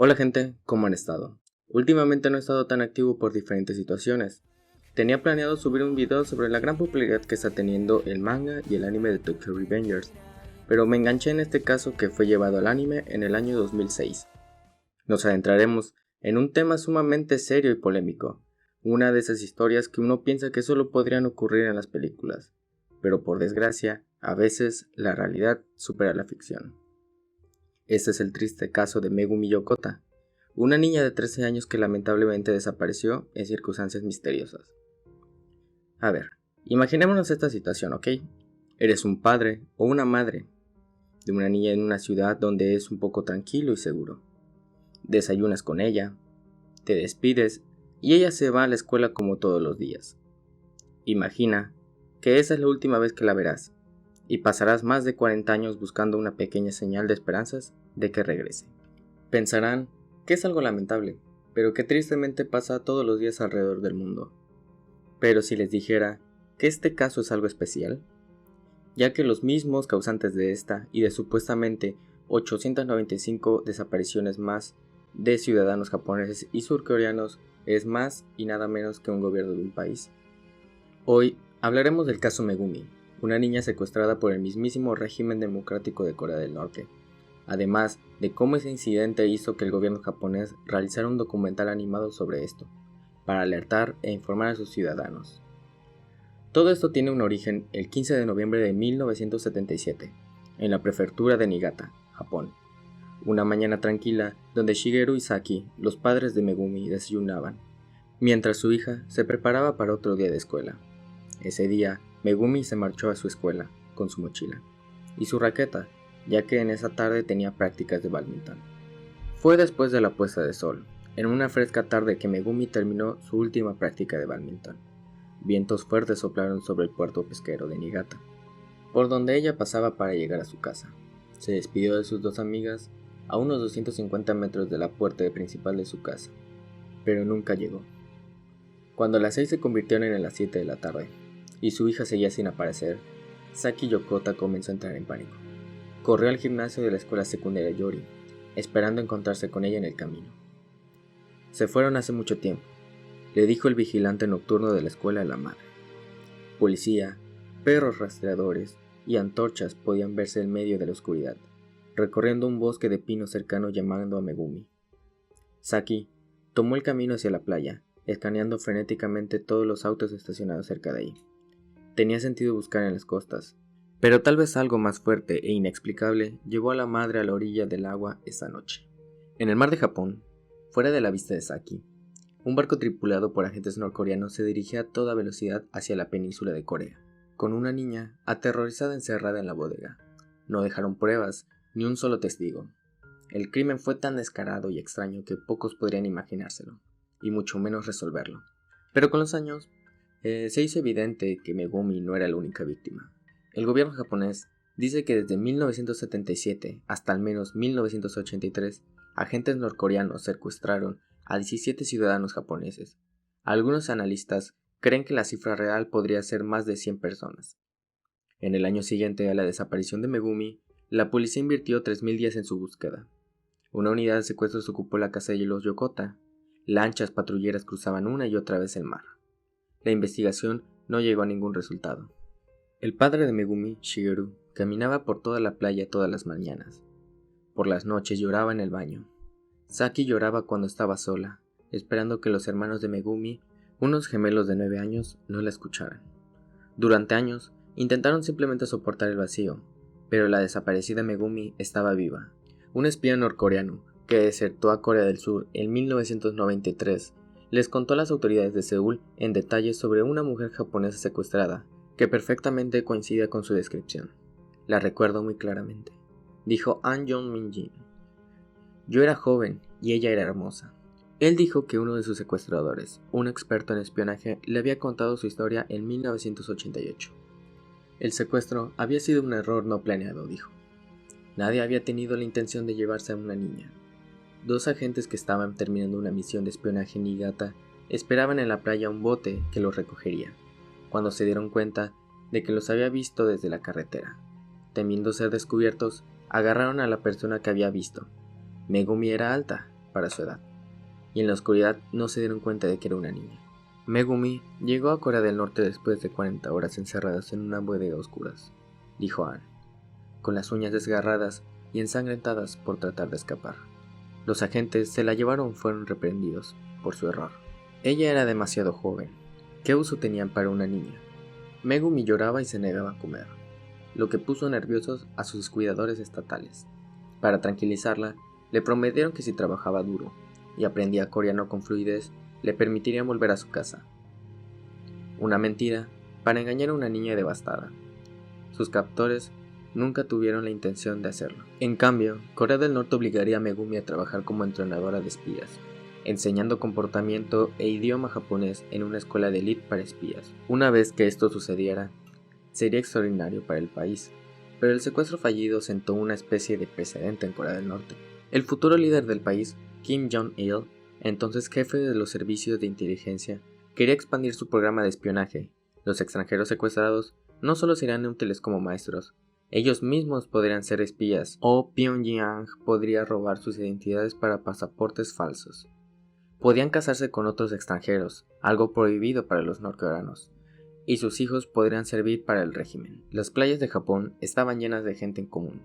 Hola gente, ¿cómo han estado? Últimamente no he estado tan activo por diferentes situaciones. Tenía planeado subir un video sobre la gran popularidad que está teniendo el manga y el anime de Tokyo Revengers, pero me enganché en este caso que fue llevado al anime en el año 2006. Nos adentraremos en un tema sumamente serio y polémico, una de esas historias que uno piensa que solo podrían ocurrir en las películas, pero por desgracia, a veces la realidad supera la ficción. Este es el triste caso de Megumi Yokota, una niña de 13 años que lamentablemente desapareció en circunstancias misteriosas. A ver, imaginémonos esta situación, ¿ok? Eres un padre o una madre de una niña en una ciudad donde es un poco tranquilo y seguro. Desayunas con ella, te despides y ella se va a la escuela como todos los días. Imagina que esa es la última vez que la verás y pasarás más de 40 años buscando una pequeña señal de esperanzas de que regrese. Pensarán que es algo lamentable, pero que tristemente pasa todos los días alrededor del mundo. Pero si les dijera que este caso es algo especial, ya que los mismos causantes de esta y de supuestamente 895 desapariciones más de ciudadanos japoneses y surcoreanos es más y nada menos que un gobierno de un país. Hoy hablaremos del caso Megumi, una niña secuestrada por el mismísimo régimen democrático de Corea del Norte, además de cómo ese incidente hizo que el gobierno japonés realizara un documental animado sobre esto, para alertar e informar a sus ciudadanos. Todo esto tiene un origen el 15 de noviembre de 1977, en la prefectura de Niigata, Japón. Una mañana tranquila donde Shigeru y Saki, los padres de Megumi, desayunaban, mientras su hija se preparaba para otro día de escuela. Ese día, Megumi se marchó a su escuela con su mochila y su raqueta, ya que en esa tarde tenía prácticas de bádminton. Fue después de la puesta de sol, en una fresca tarde, que Megumi terminó su última práctica de bádminton. Vientos fuertes soplaron sobre el puerto pesquero de Niigata, por donde ella pasaba para llegar a su casa. Se despidió de sus dos amigas a unos 250 metros de la puerta principal de su casa, pero nunca llegó. Cuando las 6 se convirtieron en las 7 de la tarde, y su hija seguía sin aparecer, Saki Yokota comenzó a entrar en pánico. Corrió al gimnasio de la escuela secundaria Yori, esperando encontrarse con ella en el camino. Se fueron hace mucho tiempo, le dijo el vigilante nocturno de la escuela a la madre. Policía, perros rastreadores y antorchas podían verse en medio de la oscuridad, recorriendo un bosque de pinos cercano llamando a Megumi. Saki tomó el camino hacia la playa, escaneando frenéticamente todos los autos estacionados cerca de ahí. Tenía sentido buscar en las costas, pero tal vez algo más fuerte e inexplicable llevó a la madre a la orilla del agua esa noche. En el mar de Japón, fuera de la vista de Saki, un barco tripulado por agentes norcoreanos se dirigía a toda velocidad hacia la península de Corea, con una niña aterrorizada encerrada en la bodega. No dejaron pruebas, ni un solo testigo. El crimen fue tan descarado y extraño que pocos podrían imaginárselo, y mucho menos resolverlo. Pero con los años, se hizo evidente que Megumi no era la única víctima. El gobierno japonés dice que desde 1977 hasta al menos 1983, agentes norcoreanos secuestraron a 17 ciudadanos japoneses. Algunos analistas creen que la cifra real podría ser más de 100 personas. En el año siguiente a la desaparición de Megumi, la policía invirtió 3.000 días en su búsqueda. Una unidad de secuestros ocupó la casa de los Yokota. Lanchas patrulleras cruzaban una y otra vez el mar. La investigación no llegó a ningún resultado. El padre de Megumi, Shigeru, caminaba por toda la playa todas las mañanas. Por las noches lloraba en el baño. Saki lloraba cuando estaba sola, esperando que los hermanos de Megumi, unos gemelos de 9 años, no la escucharan. Durante años, intentaron simplemente soportar el vacío, pero la desaparecida Megumi estaba viva. Un espía norcoreano, que desertó a Corea del Sur en 1993, les contó a las autoridades de Seúl en detalle sobre una mujer japonesa secuestrada, que perfectamente coincide con su descripción. La recuerdo muy claramente, dijo An Jong-min-jin. Yo era joven y ella era hermosa. Él dijo que uno de sus secuestradores, un experto en espionaje, le había contado su historia en 1988. El secuestro había sido un error no planeado, dijo. Nadie había tenido la intención de llevarse a una niña. Dos agentes que estaban terminando una misión de espionaje en Niigata esperaban en la playa un bote que los recogería, cuando se dieron cuenta de que los había visto desde la carretera. Temiendo ser descubiertos, agarraron a la persona que había visto. Megumi era alta, para su edad, y en la oscuridad no se dieron cuenta de que era una niña. Megumi llegó a Corea del Norte después de 40 horas encerradas en una bodega a oscuras, dijo Anne, con las uñas desgarradas y ensangrentadas por tratar de escapar. Los agentes se la llevaron fueron reprendidos por su error. Ella era demasiado joven. ¿Qué uso tenían para una niña? Megumi lloraba y se negaba a comer, lo que puso nerviosos a sus cuidadores estatales. Para tranquilizarla, le prometieron que si trabajaba duro y aprendía coreano con fluidez, le permitirían volver a su casa. Una mentira para engañar a una niña devastada. Sus captores nunca tuvieron la intención de hacerlo. En cambio, Corea del Norte obligaría a Megumi a trabajar como entrenadora de espías, enseñando comportamiento e idioma japonés en una escuela de élite para espías. Una vez que esto sucediera, sería extraordinario para el país, pero el secuestro fallido sentó una especie de precedente en Corea del Norte. El futuro líder del país, Kim Jong-il, entonces jefe de los servicios de inteligencia, quería expandir su programa de espionaje. Los extranjeros secuestrados no solo serían útiles como maestros, ellos mismos podrían ser espías, o Pyongyang podría robar sus identidades para pasaportes falsos. Podían casarse con otros extranjeros, algo prohibido para los norcoreanos, y sus hijos podrían servir para el régimen. Las playas de Japón estaban llenas de gente en común,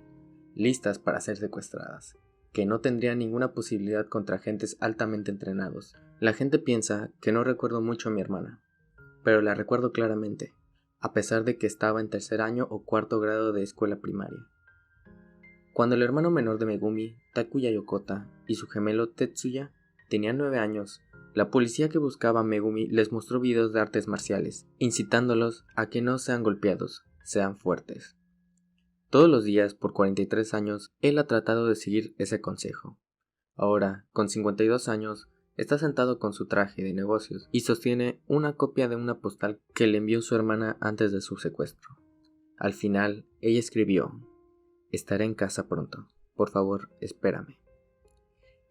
listas para ser secuestradas, que no tendrían ninguna posibilidad contra agentes altamente entrenados. La gente piensa que no recuerdo mucho a mi hermana, pero la recuerdo claramente, a pesar de que estaba en tercer año o cuarto grado de escuela primaria. Cuando el hermano menor de Megumi, Takuya Yokota, y su gemelo Tetsuya tenían 9 años, la policía que buscaba a Megumi les mostró videos de artes marciales, incitándolos a que no sean golpeados, sean fuertes. Todos los días, por 43 años, él ha tratado de seguir ese consejo. Ahora, con 52 años, está sentado con su traje de negocios y sostiene una copia de una postal que le envió su hermana antes de su secuestro. Al final, ella escribió: «Estaré en casa pronto. Por favor, espérame».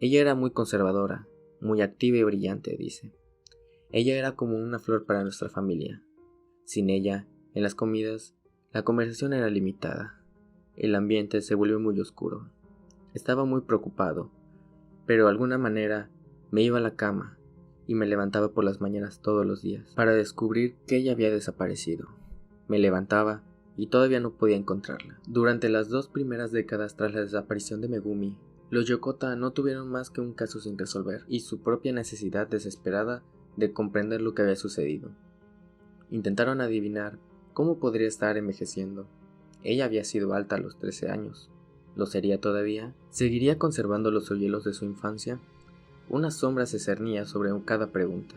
Ella era muy conservadora, muy activa y brillante, dice. Ella era como una flor para nuestra familia. Sin ella, en las comidas, la conversación era limitada. El ambiente se volvió muy oscuro. Estaba muy preocupado, pero de alguna manera me iba a la cama y me levantaba por las mañanas todos los días para descubrir que ella había desaparecido. Me levantaba y todavía no podía encontrarla. Durante las 2 primeras décadas tras la desaparición de Megumi, los Yokota no tuvieron más que un caso sin resolver y su propia necesidad desesperada de comprender lo que había sucedido. Intentaron adivinar cómo podría estar envejeciendo. Ella había sido alta a los 13 años. ¿Lo sería todavía? ¿Seguiría conservando los hoyuelos de su infancia? Una sombra se cernía sobre cada pregunta.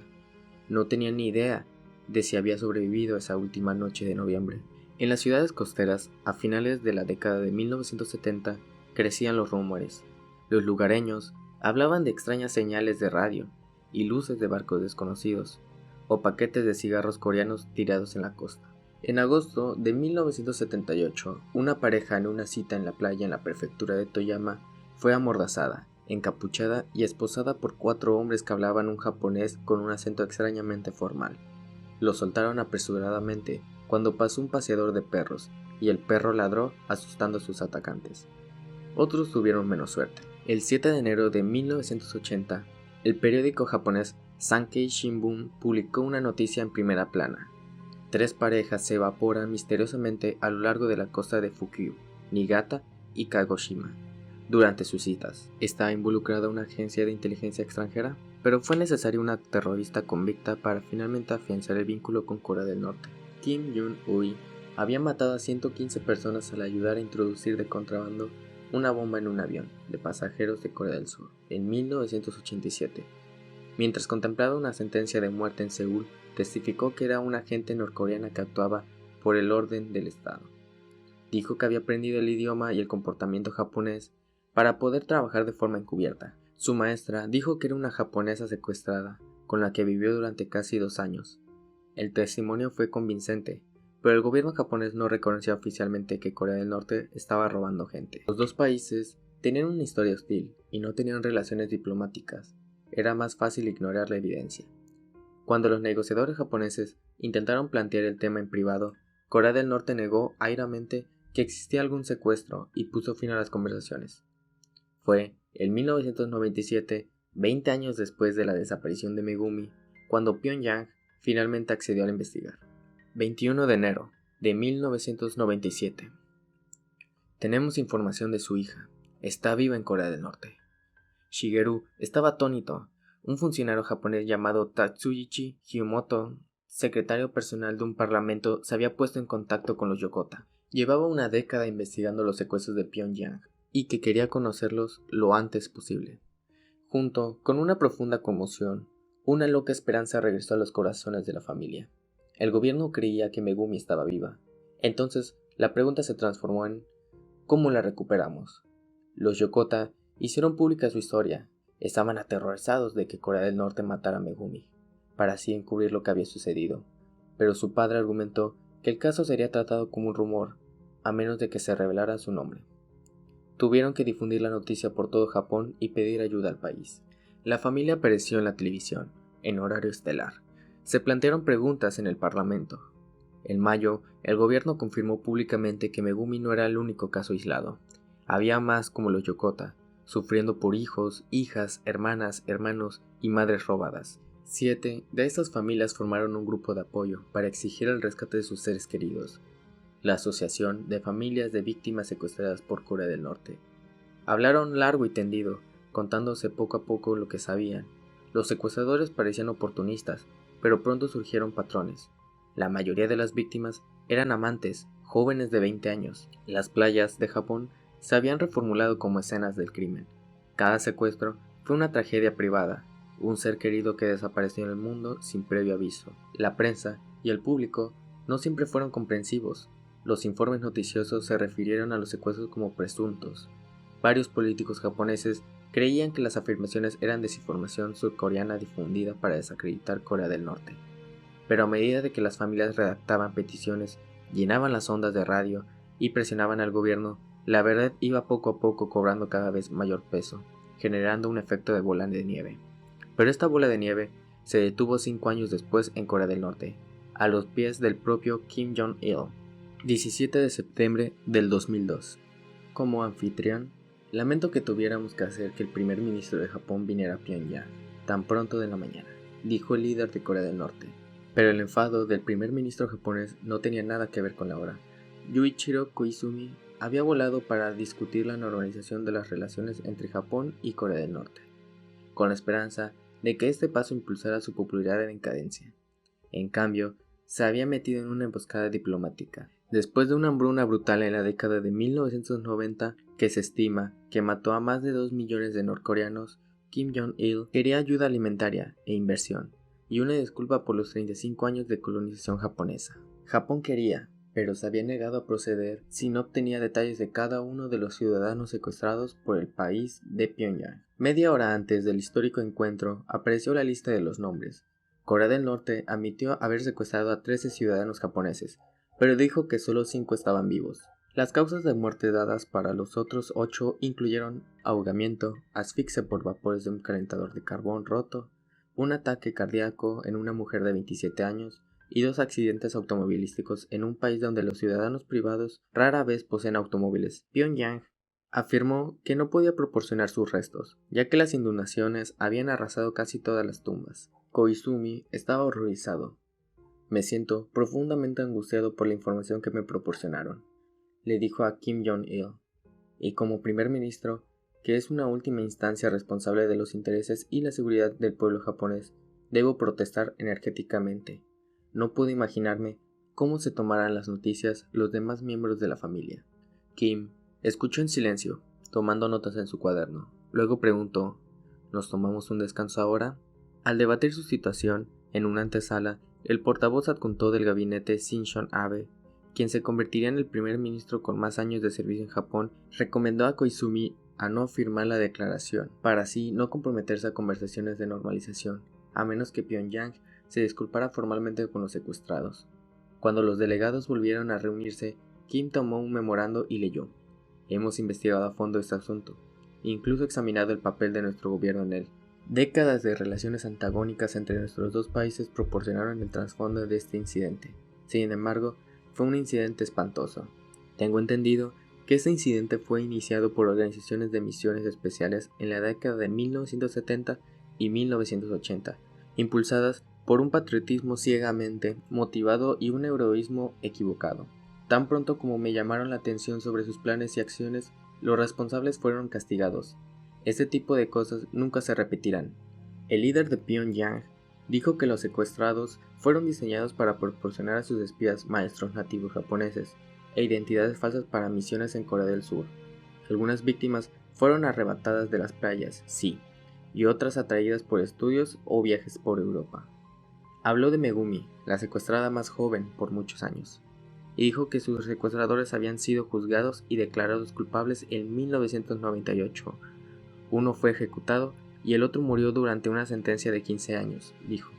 No tenía ni idea de si había sobrevivido esa última noche de noviembre. En las ciudades costeras, a finales de la década de 1970, crecían los rumores. Los lugareños hablaban de extrañas señales de radio y luces de barcos desconocidos, o paquetes de cigarros coreanos tirados en la costa. En agosto de 1978, una pareja en una cita en la playa en la prefectura de Toyama fue amordazada, encapuchada y esposada por 4 hombres que hablaban un japonés con un acento extrañamente formal. Los soltaron apresuradamente cuando pasó un paseador de perros y el perro ladró asustando a sus atacantes. Otros tuvieron menos suerte. El 7 de enero de 1980, el periódico japonés Sankei Shimbun publicó una noticia en primera plana. 3 parejas se evaporan misteriosamente a lo largo de la costa de Fukui, Niigata y Kagoshima durante sus citas. ¿Estaba involucrada una agencia de inteligencia extranjera? Pero fue necesaria una terrorista convicta para finalmente afianzar el vínculo con Corea del Norte. Kim Jong-un había matado a 115 personas al ayudar a introducir de contrabando una bomba en un avión de pasajeros de Corea del Sur en 1987. Mientras contemplaba una sentencia de muerte en Seúl, testificó que era una agente norcoreana que actuaba por el orden del Estado. Dijo que había aprendido el idioma y el comportamiento japonés para poder trabajar de forma encubierta. Su maestra dijo que era una japonesa secuestrada, con la que vivió durante casi 2 años. El testimonio fue convincente, pero el gobierno japonés no reconocía oficialmente que Corea del Norte estaba robando gente. Los 2 países tenían una historia hostil y no tenían relaciones diplomáticas. Era más fácil ignorar la evidencia. Cuando los negociadores japoneses intentaron plantear el tema en privado, Corea del Norte negó airamente que existía algún secuestro y puso fin a las conversaciones. Fue en 1997 20 años después de la desaparición de Megumi, cuando Pyongyang finalmente accedió a investigar. 21 de enero de 1997. Tenemos información de su hija. Está viva en Corea del Norte. Shigeru estaba atónito. Un funcionario japonés llamado Tatsuichi Hyomoto, secretario personal de un parlamento, se había puesto en contacto con los Yokota. Llevaba una década investigando los secuestros de Pyongyang y que quería conocerlos lo antes posible. Junto con una profunda conmoción, una loca esperanza regresó a los corazones de la familia. El gobierno creía que Megumi estaba viva. Entonces, la pregunta se transformó en ¿cómo la recuperamos? Los Yokota hicieron pública su historia. Estaban aterrorizados de que Corea del Norte matara a Megumi, para así encubrir lo que había sucedido. Pero su padre argumentó que el caso sería tratado como un rumor, a menos de que se revelara su nombre. Tuvieron que difundir la noticia por todo Japón y pedir ayuda al país. La familia apareció en la televisión, en horario estelar. Se plantearon preguntas en el parlamento. En mayo, el gobierno confirmó públicamente que Megumi no era el único caso aislado. Había más como los Yokota, sufriendo por hijos, hijas, hermanas, hermanos y madres robadas. 7 de estas familias formaron un grupo de apoyo para exigir el rescate de sus seres queridos, la Asociación de Familias de Víctimas Secuestradas por Corea del Norte. Hablaron largo y tendido, contándose poco a poco lo que sabían. Los secuestradores parecían oportunistas, pero pronto surgieron patrones. La mayoría de las víctimas eran amantes, jóvenes de 20 años. Las playas de Japón se habían reformulado como escenas del crimen. Cada secuestro fue una tragedia privada, un ser querido que desapareció en el mundo sin previo aviso. La prensa y el público no siempre fueron comprensivos. Los informes noticiosos se refirieron a los secuestros como presuntos. Varios políticos japoneses creían que las afirmaciones eran desinformación surcoreana difundida para desacreditar Corea del Norte. Pero a medida de que las familias redactaban peticiones, llenaban las ondas de radio y presionaban al gobierno, la verdad iba poco a poco cobrando cada vez mayor peso, generando un efecto de bola de nieve. Pero esta bola de nieve se detuvo 5 años después en Corea del Norte, a los pies del propio Kim Jong-il. 17 de septiembre del 2002. Como anfitrión, lamento que tuviéramos que hacer que el primer ministro de Japón viniera a Pyongyang tan pronto de la mañana, dijo el líder de Corea del Norte. Pero el enfado del primer ministro japonés no tenía nada que ver con la hora. Yuichiro Koizumi había volado para discutir la normalización de las relaciones entre Japón y Corea del Norte, con la esperanza de que este paso impulsara su popularidad en decadencia. En cambio, se había metido en una emboscada diplomática. Después de una hambruna brutal en la década de 1990, que se estima que mató a más de 2 millones de norcoreanos, Kim Jong-il quería ayuda alimentaria e inversión, y una disculpa por los 35 años de colonización japonesa. Japón quería, pero se había negado a proceder si no obtenía detalles de cada uno de los ciudadanos secuestrados por el país de Pyongyang. Media hora antes del histórico encuentro apareció la lista de los nombres. Corea del Norte admitió haber secuestrado a 13 ciudadanos japoneses, pero dijo que solo 5 estaban vivos. Las causas de muerte dadas para los otros 8 incluyeron ahogamiento, asfixia por vapores de un calentador de carbón roto, un ataque cardíaco en una mujer de 27 años y 2 accidentes automovilísticos en un país donde los ciudadanos privados rara vez poseen automóviles. Pyongyang afirmó que no podía proporcionar sus restos, ya que las inundaciones habían arrasado casi todas las tumbas. Koizumi estaba horrorizado. Me siento profundamente angustiado por la información que me proporcionaron, le dijo a Kim Jong-il, y como primer ministro, que es una última instancia responsable de los intereses y la seguridad del pueblo japonés, debo protestar energéticamente. No puedo imaginarme cómo se tomarán las noticias los demás miembros de la familia. Kim escuchó en silencio, tomando notas en su cuaderno. Luego preguntó, ¿nos tomamos un descanso ahora? Al debatir su situación, en una antesala, el portavoz adjunto del gabinete Shinzo Abe, quien se convertiría en el primer ministro con más años de servicio en Japón, recomendó a Koizumi a no firmar la declaración, para así no comprometerse a conversaciones de normalización, a menos que Pyongyang se disculpara formalmente con los secuestrados. Cuando los delegados volvieron a reunirse, Kim tomó un memorando y leyó: hemos investigado a fondo este asunto, incluso examinado el papel de nuestro gobierno en él. Décadas de relaciones antagónicas entre nuestros dos países proporcionaron el trasfondo de este incidente. Sin embargo, fue un incidente espantoso. Tengo entendido que este incidente fue iniciado por organizaciones de misiones especiales en la década de 1970 y 1980, impulsadas por un patriotismo ciegamente motivado y un heroísmo equivocado. Tan pronto como me llamaron la atención sobre sus planes y acciones, los responsables fueron castigados. Este tipo de cosas nunca se repetirán. El líder de Pyongyang dijo que los secuestrados fueron diseñados para proporcionar a sus espías maestros nativos japoneses e identidades falsas para misiones en Corea del Sur. Algunas víctimas fueron arrebatadas de las playas, sí, y otras atraídas por estudios o viajes por Europa. Habló de Megumi, la secuestrada más joven por muchos años, y dijo que sus secuestradores habían sido juzgados y declarados culpables en 1998. Uno fue ejecutado y el otro murió durante una sentencia de 15 años, dijo.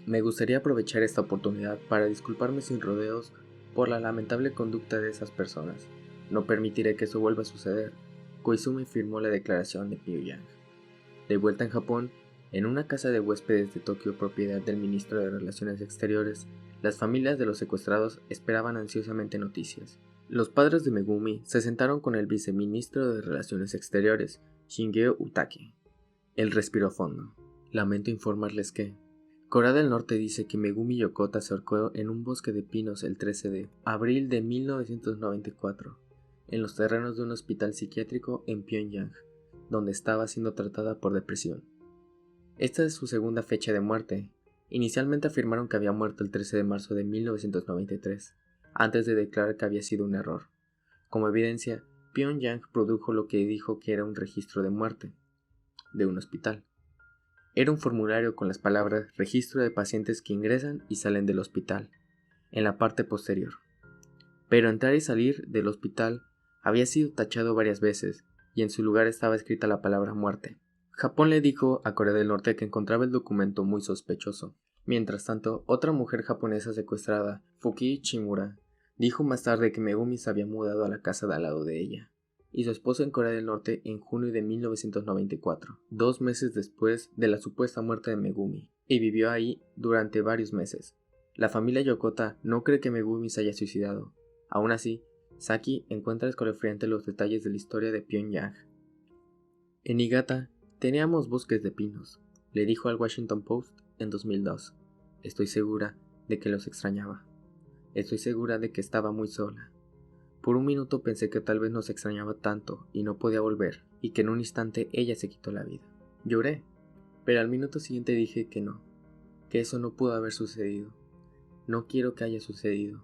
Me gustaría aprovechar esta oportunidad para disculparme sin rodeos por la lamentable conducta de esas personas. No permitiré que eso vuelva a suceder. Koizumi firmó la declaración de Pyongyang. De vuelta en Japón, en una casa de huéspedes de Tokio propiedad del ministro de Relaciones Exteriores, las familias de los secuestrados esperaban ansiosamente noticias. Los padres de Megumi se sentaron con el viceministro de Relaciones Exteriores, Shingeo Utake. Él respiró fondo. Lamento informarles que Corea del Norte dice que Megumi Yokota se ahorcó en un bosque de pinos el 13 de abril de 1994, en los terrenos de un hospital psiquiátrico en Pyongyang, donde estaba siendo tratada por depresión. Esta es su segunda fecha de muerte. Inicialmente afirmaron que había muerto el 13 de marzo de 1993, antes de declarar que había sido un error. Como evidencia, Pyongyang produjo lo que dijo que era un registro de muerte de un hospital. Era un formulario con las palabras registro de pacientes que ingresan y salen del hospital, en la parte posterior. Pero entrar y salir del hospital había sido tachado varias veces, y en su lugar estaba escrita la palabra muerte. Japón le dijo a Corea del Norte que encontraba el documento muy sospechoso. Mientras tanto, otra mujer japonesa secuestrada, Fuki Chimura, dijo más tarde que Megumi se había mudado a la casa de al lado de ella y su esposo en Corea del Norte en junio de 1994, 2 meses después de la supuesta muerte de Megumi, y vivió ahí durante varios meses. La familia Yokota no cree que Megumi se haya suicidado. Aún así, Saki encuentra escalofriante los detalles de la historia de Pyongyang. En Niigata teníamos bosques de pinos, le dijo al Washington Post en 2002. Estoy segura de que los extrañaba. Estoy segura de que estaba muy sola. Por un minuto pensé que tal vez nos extrañaba tanto y no podía volver, y que en un instante ella se quitó la vida. Lloré, pero al minuto siguiente dije que no, que eso no pudo haber sucedido. No quiero que haya sucedido.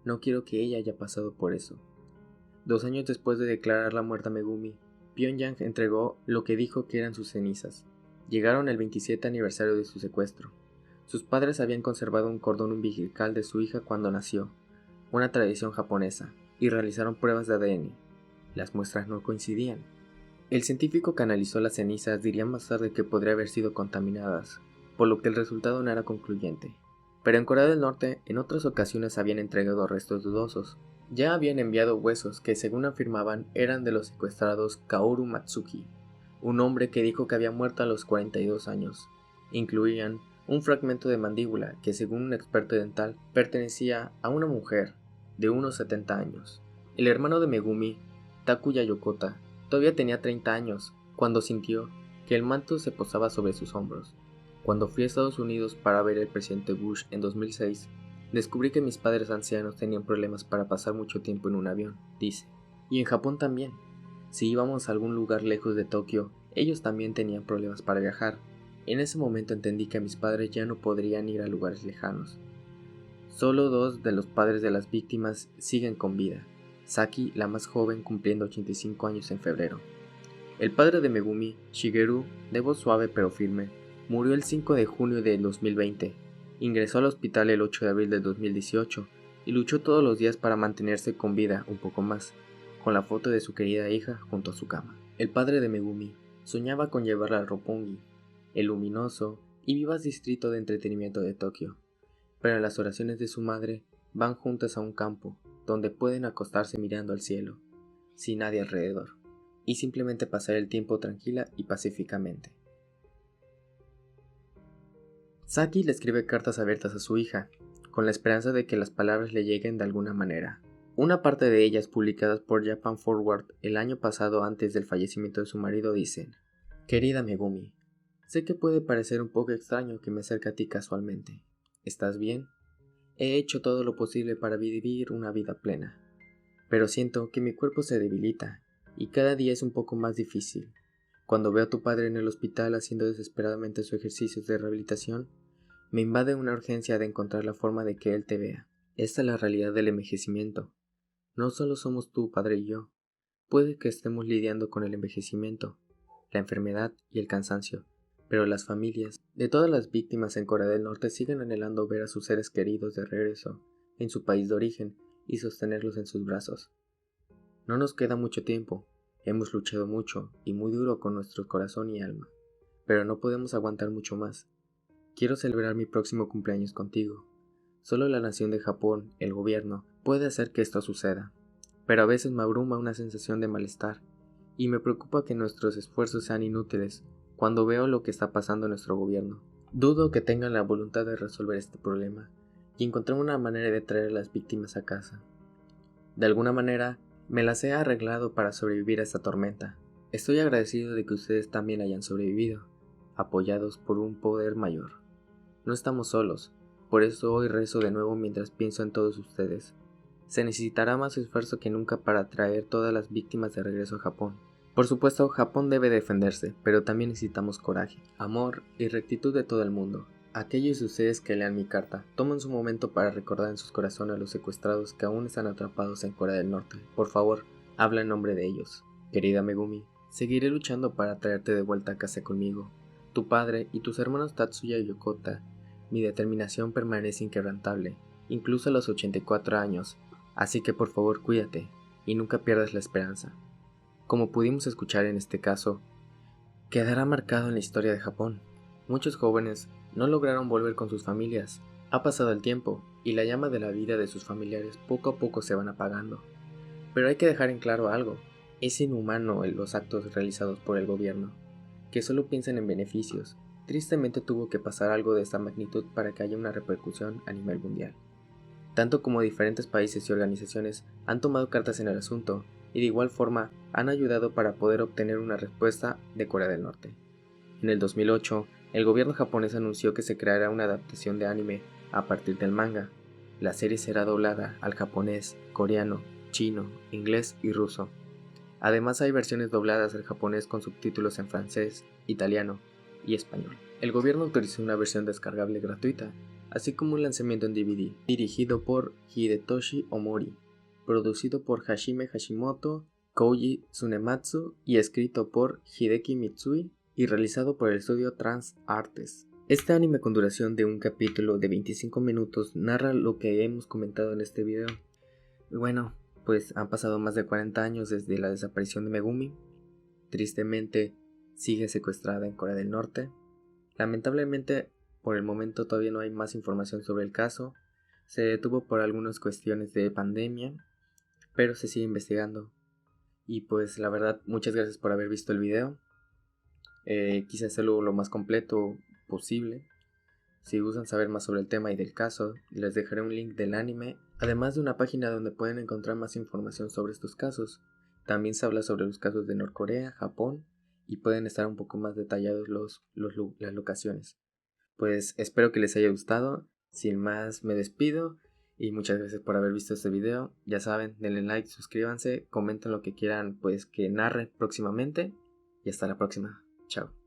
No quiero que ella haya pasado por eso. 2 años después de declarar la muerte a Megumi, Pyongyang entregó lo que dijo que eran sus cenizas. Llegaron el 27 aniversario de su secuestro. Sus padres habían conservado un cordón umbilical de su hija cuando nació, una tradición japonesa, y realizaron pruebas de ADN. Las muestras no coincidían. El científico que analizó las cenizas diría más tarde que podría haber sido contaminadas, por lo que el resultado no era concluyente. Pero en Corea del Norte, en otras ocasiones habían entregado restos dudosos. Ya habían enviado huesos que, según afirmaban, eran de los secuestrados Kaoru Matsuki, un hombre que dijo que había muerto a los 42 años. Incluían un fragmento de mandíbula que, según un experto dental, pertenecía a una mujer de unos 70 años. El hermano de Megumi, Takuya Yokota, todavía tenía 30 años cuando sintió que el manto se posaba sobre sus hombros. Cuando fui a Estados Unidos para ver al presidente Bush en 2006, descubrí que mis padres ancianos tenían problemas para pasar mucho tiempo en un avión, dice. Y en Japón también. Si íbamos a algún lugar lejos de Tokio, ellos también tenían problemas para viajar. En ese momento entendí que mis padres ya no podrían ir a lugares lejanos. Solo 2 de los padres de las víctimas siguen con vida, Saki, la más joven, cumpliendo 85 años en febrero. El padre de Megumi, Shigeru, de voz suave pero firme, murió el 5 de junio de 2020, ingresó al hospital el 8 de abril de 2018 y luchó todos los días para mantenerse con vida un poco más, con la foto de su querida hija junto a su cama. El padre de Megumi soñaba con llevarla al Roppongi, el luminoso y vivaz distrito de entretenimiento de Tokio, pero las oraciones de su madre van juntas a un campo donde pueden acostarse mirando al cielo, sin nadie alrededor, y simplemente pasar el tiempo tranquila y pacíficamente. Saki le escribe cartas abiertas a su hija, con la esperanza de que las palabras le lleguen de alguna manera. Una parte de ellas, publicadas por Japan Forward el año pasado antes del fallecimiento de su marido, dicen: Querida Megumi, sé que puede parecer un poco extraño que me acerque a ti casualmente. ¿Estás bien? He hecho todo lo posible para vivir una vida plena, pero siento que mi cuerpo se debilita y cada día es un poco más difícil. Cuando veo a tu padre en el hospital haciendo desesperadamente sus ejercicios de rehabilitación, me invade una urgencia de encontrar la forma de que él te vea. Esta es la realidad del envejecimiento. No solo somos tu padre y yo. Puede que estemos lidiando con el envejecimiento, la enfermedad y el cansancio, pero las familias de todas las víctimas en Corea del Norte siguen anhelando ver a sus seres queridos de regreso en su país de origen y sostenerlos en sus brazos. No nos queda mucho tiempo, hemos luchado mucho y muy duro con nuestro corazón y alma, pero no podemos aguantar mucho más. Quiero celebrar mi próximo cumpleaños contigo. Solo la nación de Japón, el gobierno, puede hacer que esto suceda, pero a veces me abruma una sensación de malestar, y me preocupa que nuestros esfuerzos sean inútiles cuando veo lo que está pasando en nuestro gobierno. Dudo que tengan la voluntad de resolver este problema y encontrar una manera de traer a las víctimas a casa. De alguna manera, me las he arreglado para sobrevivir a esta tormenta. Estoy agradecido de que ustedes también hayan sobrevivido, apoyados por un poder mayor. No estamos solos, por eso hoy rezo de nuevo mientras pienso en todos ustedes. Se necesitará más esfuerzo que nunca para traer todas las víctimas de regreso a Japón. Por supuesto, Japón debe defenderse, pero también necesitamos coraje, amor y rectitud de todo el mundo. Aquellos de ustedes que lean mi carta, tomen su momento para recordar en sus corazones a los secuestrados que aún están atrapados en Corea del Norte. Por favor, habla en nombre de ellos. Querida Megumi, seguiré luchando para traerte de vuelta a casa conmigo. Tu padre y tus hermanos Tatsuya y Yokota. Mi determinación permanece inquebrantable, incluso a los 84 años, así que por favor cuídate y nunca pierdas la esperanza. Como pudimos escuchar en este caso, quedará marcado en la historia de Japón. Muchos jóvenes no lograron volver con sus familias. Ha pasado el tiempo y la llama de la vida de sus familiares poco a poco se van apagando. Pero hay que dejar en claro algo: es inhumano los actos realizados por el gobierno, que solo piensan en beneficios. Tristemente tuvo que pasar algo de esta magnitud para que haya una repercusión a nivel mundial. Tanto como diferentes países y organizaciones han tomado cartas en el asunto y de igual forma han ayudado para poder obtener una respuesta de Corea del Norte. En el 2008, el gobierno japonés anunció que se creará una adaptación de anime a partir del manga. La serie será doblada al japonés, coreano, chino, inglés y ruso. Además hay versiones dobladas al japonés con subtítulos en francés, italiano y español. El gobierno autorizó una versión descargable gratuita, así como un lanzamiento en DVD, dirigido por Hidetoshi Omori, producido por Hashime Hashimoto, Koji Tsunematsu y escrito por Hideki Mitsui y realizado por el estudio Trans Artes. Este anime con duración de un capítulo de 25 minutos narra lo que hemos comentado en este video. Bueno, pues han pasado más de 40 años desde la desaparición de Megumi. Tristemente sigue secuestrada en Corea del Norte. Lamentablemente, por el momento todavía no hay más información sobre el caso. Se detuvo por algunas cuestiones de pandemia, pero se sigue investigando. Y pues la verdad, muchas gracias por haber visto el video. Quise hacerlo lo más completo posible. Si gustan saber más sobre el tema y del caso, les dejaré un link del anime, además de una página donde pueden encontrar más información sobre estos casos. También se habla sobre los casos de Norcorea, Japón, y pueden estar un poco más detallados las locaciones. Pues espero que les haya gustado. Sin más me despido y muchas gracias por haber visto este video. Ya saben, denle like, suscríbanse, comenten lo que quieran pues que narre próximamente y hasta la próxima. Chao.